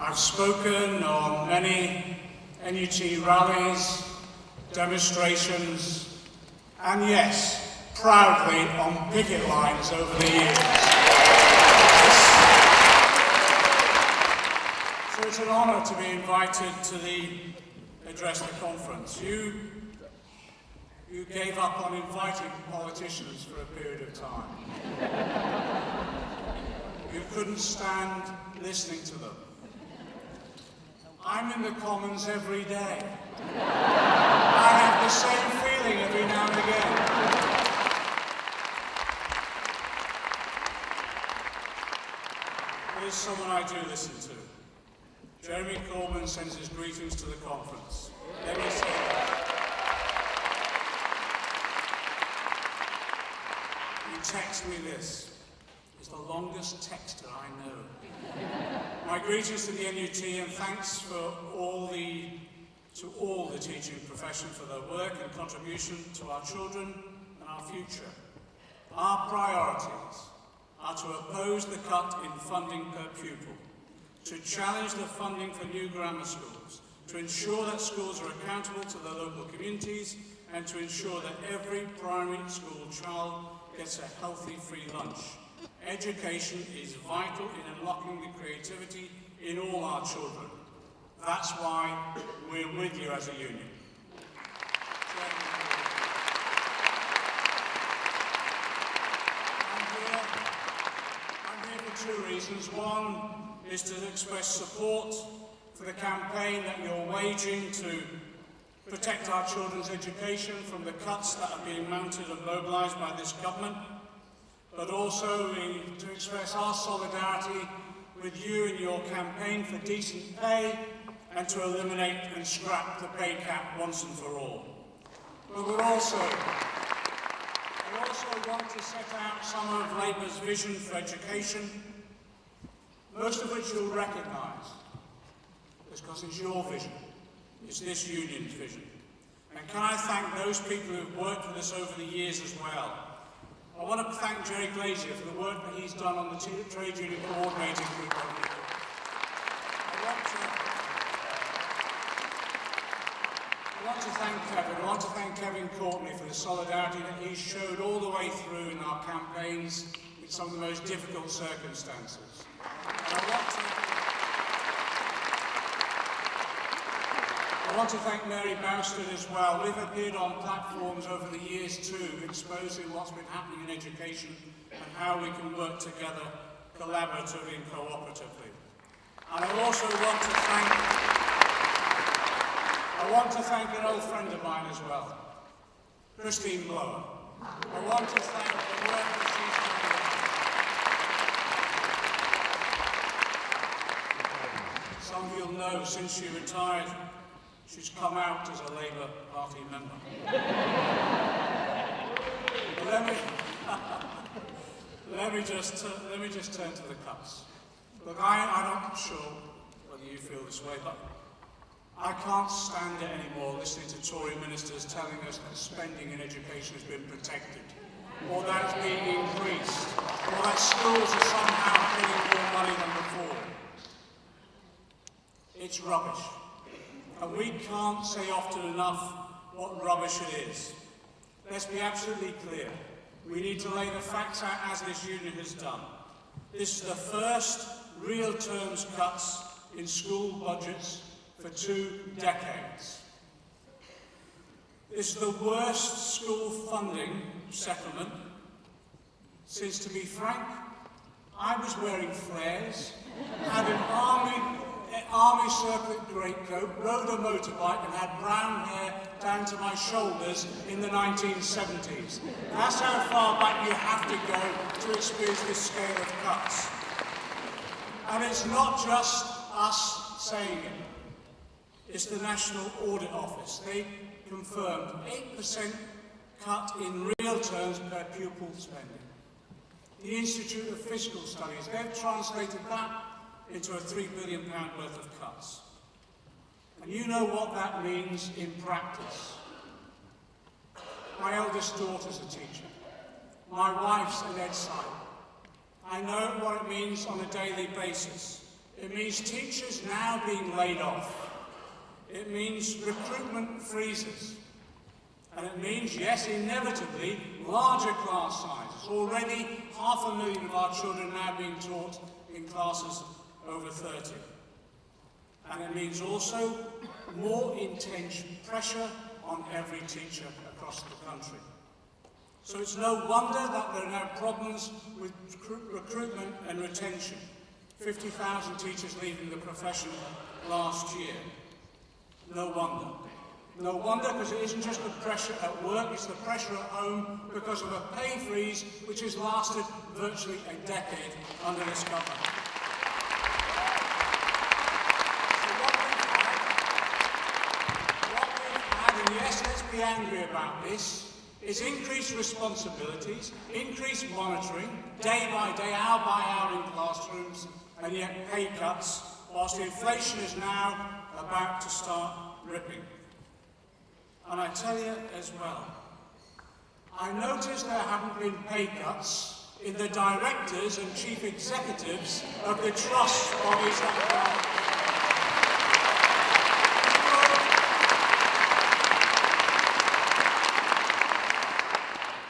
I've spoken on many NUT rallies, demonstrations, and yes, proudly on picket lines over the years. So it's an honour to be invited to address the conference. You gave up on inviting politicians for a period of time. You couldn't stand listening to them. I'm in the Commons every day. I have the same feeling every now and again. Here's someone I do listen to. Jeremy Corbyn sends his greetings to the conference. Let me say that. He texts me this. It's the longest texter I know. My greetings to the NUT and thanks for all the teaching profession for their work and contribution to our children and our future. Our priorities are to oppose the cut in funding per pupil, to challenge the funding for new grammar schools, to ensure that schools are accountable to their local communities, and to ensure that every primary school child gets a healthy free lunch. Education is vital in unlocking the creativity in all our children. That's why we're with you as a union. I'm here for two reasons. One is to express support for the campaign that you're waging to protect our children's education from the cuts that are being mounted and mobilised by this government, but also to express our solidarity with you in your campaign for decent pay and to eliminate and scrap the pay cap once and for all. But we also want to set out some of Labour's vision for education, most of which you'll recognise, because it's your vision, it's this union's vision. And can I thank those people who have worked with us over the years as well. I want to thank Jerry Glazier for the work that he's done on the Trade Union Coordinating Group. I want to thank Kevin Courtney for the solidarity that he showed all the way through in our campaigns in some of the most difficult circumstances. And I want to thank Mary Bousted as well. We've appeared on platforms over the years too, exposing what's been happening in education and how we can work together collaboratively and cooperatively. And I also want to thank an old friend of mine as well, Christine Blower. I want to thank the work that she's done. Some of you'll know, since she retired, she's come out as a Labour Party member. let me just turn to the cuts. Look, I'm not sure whether you feel this way, but I can't stand it anymore listening to Tory ministers telling us that spending in education has been protected, or that it's being increased, or that schools are somehow getting more money than before. It's rubbish. And we can't say often enough what rubbish it is. Let's be absolutely clear. We need to lay the facts out as this union has done. This is the first real terms cuts in school budgets for 2 decades. This is the worst school funding settlement since, to be frank, I was wearing flares, had an army circlet greatcoat, rode a motorbike and had brown hair down to my shoulders in the 1970s. That's how far back you have to go to experience this scale of cuts. And it's not just us saying it. It's the National Audit Office. They confirmed 8% cut in real terms per pupil spending. The Institute of Fiscal Studies, they've translated that into a £3 billion worth of cuts. And you know what that means in practice. My eldest daughter's a teacher. My wife's an ed site. I know what it means on a daily basis. It means teachers now being laid off. It means recruitment freezes. And it means, yes, inevitably, larger class sizes. Already 500,000 of our children now being taught in classes over 30. And it means also more intense pressure on every teacher across the country. So it's no wonder that there are now problems with recruitment and retention. 50,000 teachers leaving the profession last year. No wonder. No wonder, because it isn't just the pressure at work, it's the pressure at home because of a pay freeze which has lasted virtually a decade under this government. So what we've had, and yes, let's be angry about this, is increased responsibilities, increased monitoring, day by day, hour by hour in classrooms, and yet pay cuts, whilst inflation is now about to start ripping. And I tell you as well, I noticed there haven't been pay cuts in the directors and chief executives of the trust bodies that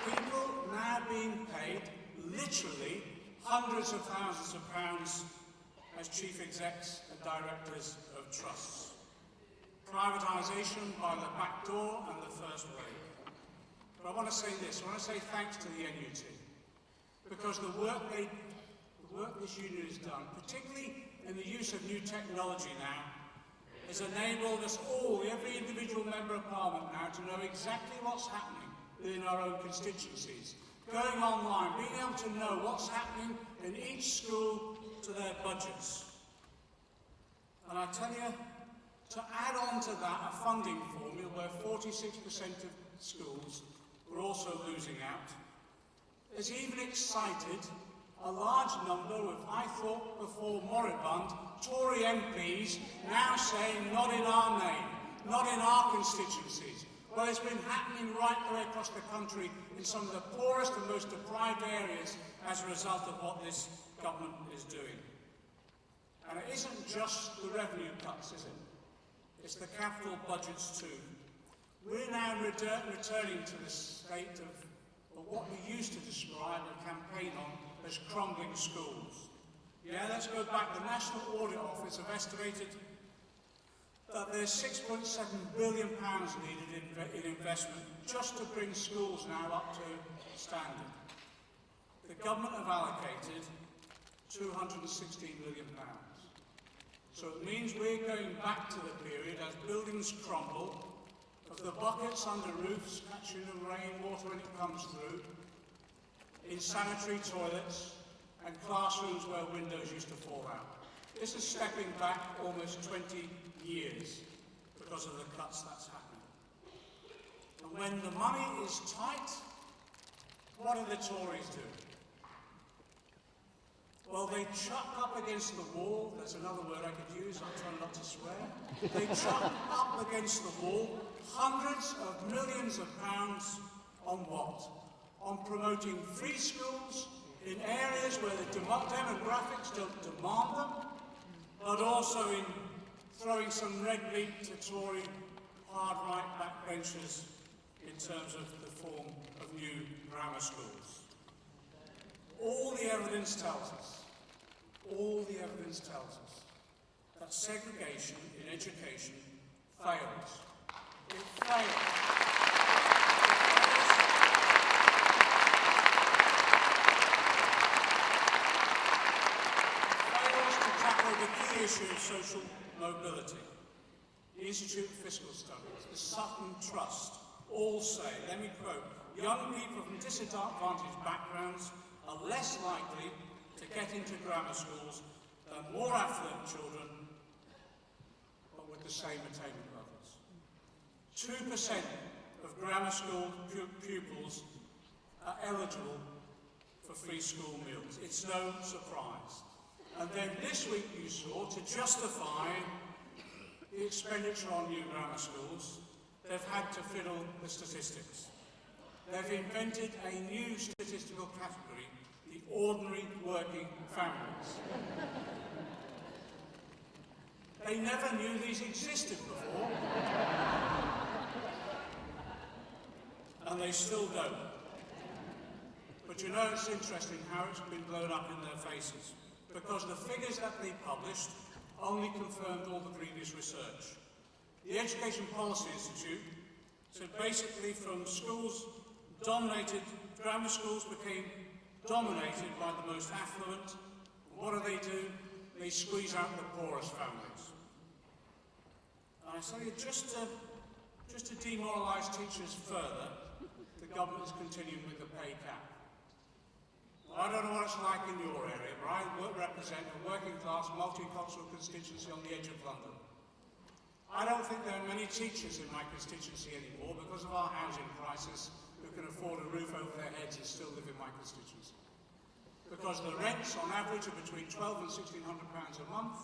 people now being paid literally hundreds of thousands of pounds as chief execs and directors of trusts. Privatisation by the back door and the first wave. But I want to say this, I want to say thanks to the NUT, because the work this union has done, particularly in the use of new technology now, has enabled us all, every individual member of Parliament now, to know exactly what's happening within our own constituencies. Going online, being able to know what's happening in each school to their budgets. And I tell you, to add on to that a funding formula where 46% of schools were also losing out, has even excited a large number of, I thought before moribund, Tory MPs now saying, not in our name, not in our constituencies. Well, it's been happening right the way across the country in some of the poorest and most deprived areas as a result of what this government is doing. And it isn't just the revenue cuts, is it? It's the capital budgets too. We're now returning to the state of what we used to describe and campaign on as crumbling schools. Yeah, let's go back. The National Audit Office have estimated that there's £6.7 billion needed in investment just to bring schools now up to standard. The government have allocated £216 million. So it means we're going back to the period as buildings crumble, of the buckets under roofs catching the rainwater when it comes through, in sanitary toilets and classrooms where windows used to fall out. This is stepping back almost 20 years because of the cuts that's happening. And when the money is tight, what do the Tories do? Well, they chuck up against the wall, there's another word I could use, I'll try not to swear. They chuck up against the wall hundreds of millions of pounds on what? On promoting free schools in areas where the demographics don't demand them, but also in throwing some red meat to Tory hard right backbenchers in terms of the form of new grammar schools. All the evidence tells us that segregation in education fails. It fails. The key issue of social mobility. The Institute of Fiscal Studies, the Sutton Trust, all say, let me quote, young people from disadvantaged backgrounds are less likely to get into grammar schools than more affluent children, but with the same attainment levels. 2% of grammar school pupils are eligible for free school meals. It's no surprise. And then this week you saw, to justify the expenditure on new grammar schools, they've had to fiddle the statistics. They've invented a new statistical category, the ordinary working families. They never knew these existed before. And they still don't. But you know, it's interesting how it's been blown up in their faces, because the figures that they published only confirmed all the previous research. The Education Policy Institute said basically from schools dominated, grammar schools became dominated by the most affluent. What do? They squeeze out the poorest families. And I say, just to demoralise teachers further, the government is continuing with the pay cap. I don't know what it's like in your area, but I represent a working-class, multicultural constituency on the edge of London. I don't think there are many teachers in my constituency anymore because of our housing crisis who can afford a roof over their heads and still live in my constituency. Because the rents, on average, are between £1,200 and £1,600 a month,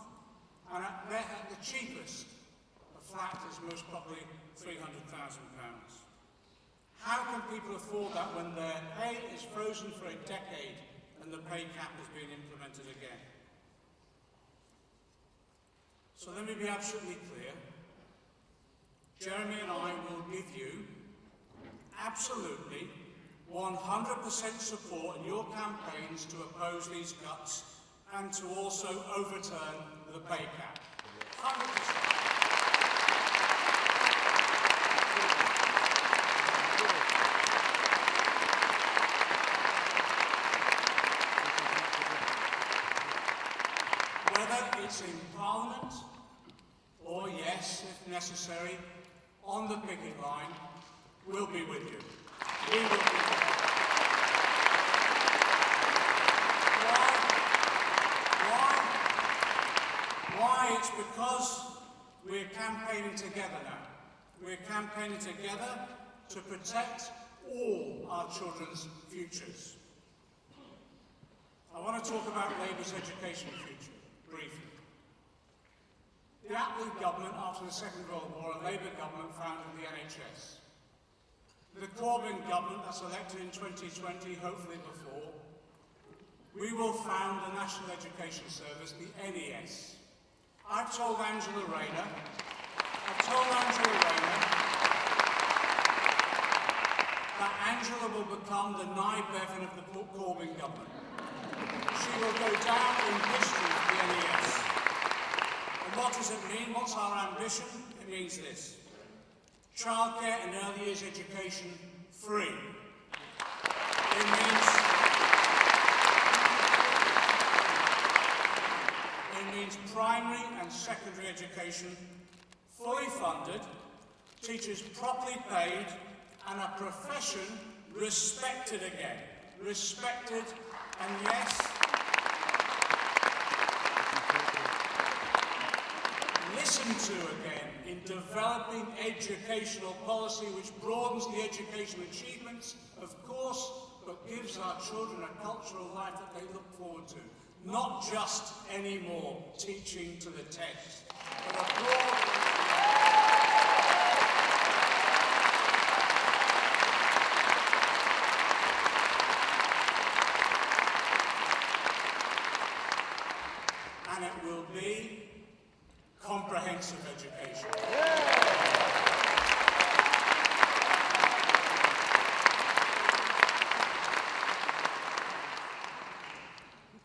and at the cheapest, a flat is most probably £300,000. How can people afford that when their pay is frozen for a decade and the pay cap is being implemented again? So let me be absolutely clear. Jeremy and I will give you absolutely 100% support in your campaigns to oppose these cuts and to also overturn the pay cap. 100%. Whether it's in Parliament or, yes, if necessary, on the picket line, we'll be with you. We will be with you. Why? It's because we're campaigning together now. We're campaigning together to protect all our children's futures. I want to talk about Labour's education future, briefly. The Attlee government, after the Second World War, a Labour government, founded the NHS. The Corbyn government, that's elected in 2020, hopefully before, we will found the National Education Service, the NES. I've told Angela Rayner that Angela will become the Nye Bevan of the Corbyn government. She will go down in history for the NES. And what does it mean? What's our ambition? It means this. Childcare and early years education free. It means primary and secondary education fully funded, teachers properly paid, and a profession respected again. Respected, and yes, listened to again in developing educational policy which broadens the educational achievements, of course, but gives our children a cultural life that they look forward to. Not just any more teaching to the text, but a broad... And it will be comprehensive education.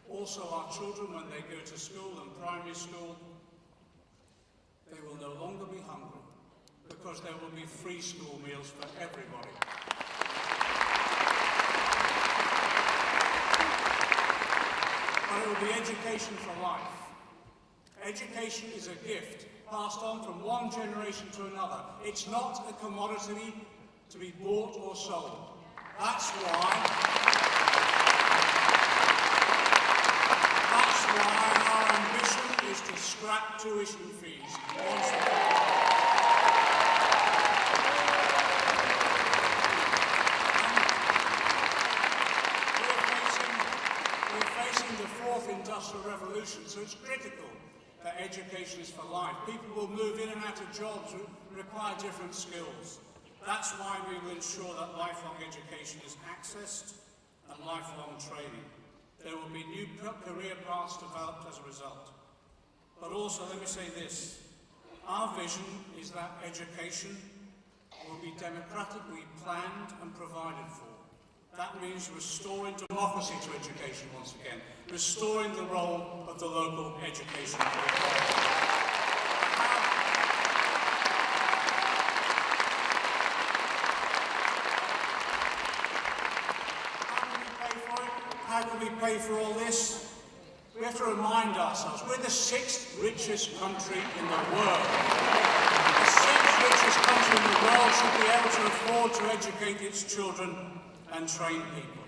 Also, our children, when they go to school and primary school, they will no longer be hungry because there will be free school meals for everybody. But it will be education for life. Education is a gift passed on from one generation to another. It's not a commodity to be bought or sold. That's why our ambition is to scrap tuition fees. We're facing the fourth industrial revolution, so it's critical that education is for life. People will move in and out of jobs who require different skills. That's why we will ensure that lifelong education is accessed and lifelong training. There will be new career paths developed as a result. But also, let me say this. Our vision is that education will be democratically planned and provided for. That means restoring democracy to education once again, restoring the role of the local education authority. How can we pay for all this? We have to remind ourselves, we're the 6th richest country in the world. The 6th richest country in the world should be able to afford to educate its children and train people.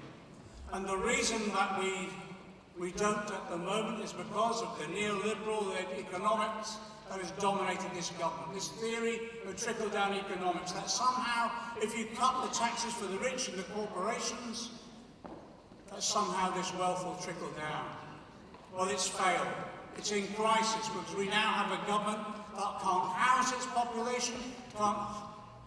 And the reason that we don't at the moment is because of the neoliberal economics that has dominated this government. This theory of trickle-down economics, that somehow if you cut the taxes for the rich and the corporations, that somehow this wealth will trickle down. Well, it's failed. It's in crisis because we now have a government that can't house its population, can't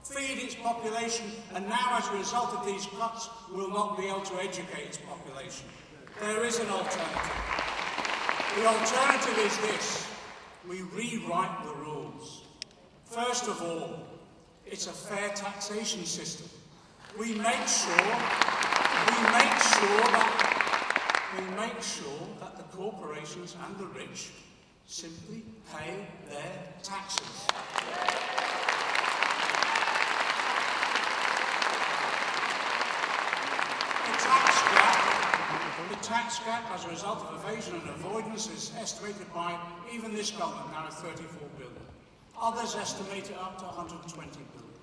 feed its population, and now as a result of these cuts will not be able to educate its population. There is an alternative. The alternative is this. We rewrite the rules. First of all, it's a fair taxation system. We make sure that the corporations and the rich simply pay their taxes. The tax gap as a result of evasion and avoidance is estimated by even this government now at 34 billion. Others estimate it up to 120 billion.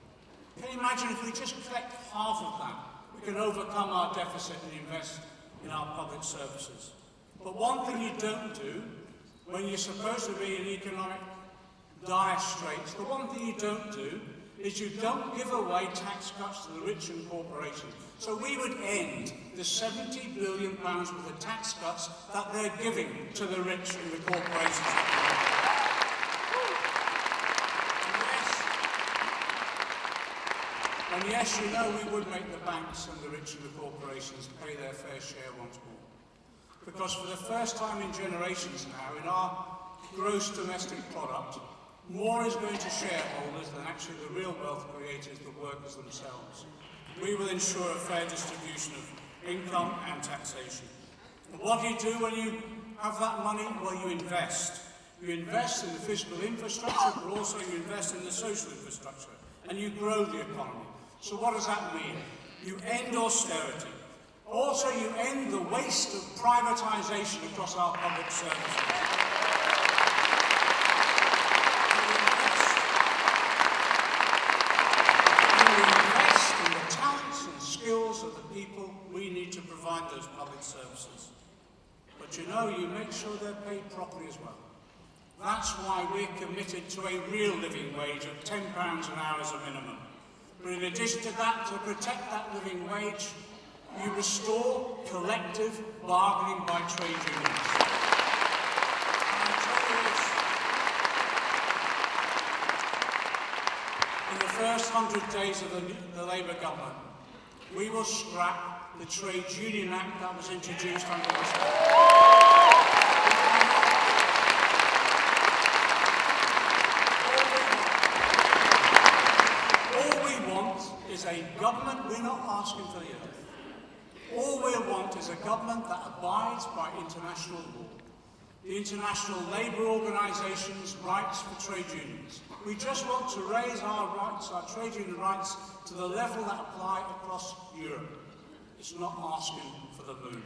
Can you imagine if we just collect half of that? We can overcome our deficit and invest in our public services. But one thing you don't do when you're supposed to be in economic dire straits, the one thing you don't do is you don't give away tax cuts to the rich and corporations. So we would end the £70 billion worth of tax cuts that they're giving to the rich and the corporations. And yes, you know we would make the banks and the rich and the corporations pay their fair share once more. Because for the first time in generations now, in our gross domestic product, more is going to shareholders than actually the real wealth creators, the workers themselves. We will ensure a fair distribution of income and taxation. And what do you do when you have that money? Well, you invest. You invest in the physical infrastructure, but also you invest in the social infrastructure, and you grow the economy. So what does that mean? You end austerity. Also, you end the waste of privatisation across our public services. Of the people we need to provide those public services. But you know, you make sure they're paid properly as well. That's why we're committed to a real living wage of £10 an hour as a minimum. But in addition to that, to protect that living wage, you restore collective bargaining by trade unions. And I tell you this, in the first 100 days of the Labour government, we will scrap the Trades Union Act that was introduced under this government. All we want is a government, we're not asking for the earth. All we want is a government that abides by international law. The International Labour Organisation's rights for trade unions. We just want to raise our rights, our trade union rights, to the level that apply across Europe. It's not asking for the moon.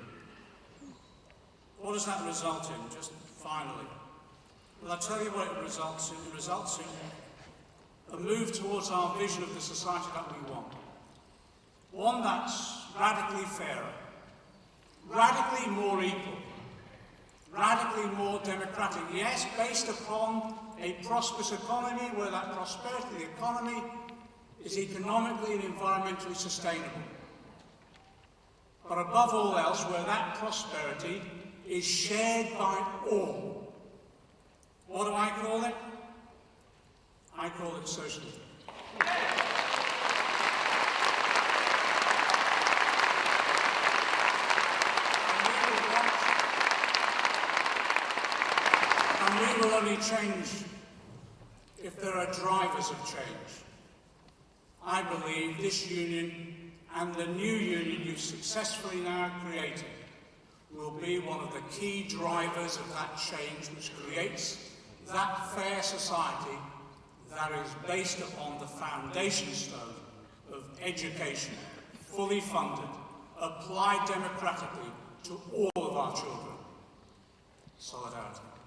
What does that result in, just finally? Well, I'll tell you what it results in. It results in a move towards our vision of the society that we want. One that's radically fairer, radically more equal, radically more democratic, yes, based upon a prosperous economy where that prosperity of the economy is economically and environmentally sustainable. But above all else, where that prosperity is shared by all. What do I call it? I call it socialism. And we will only only change if there are drivers of change. I believe this union and the new union you've successfully now created will be one of the key drivers of that change which creates that fair society that is based upon the foundation stone of education, fully funded, applied democratically to all of our children. Solidarity.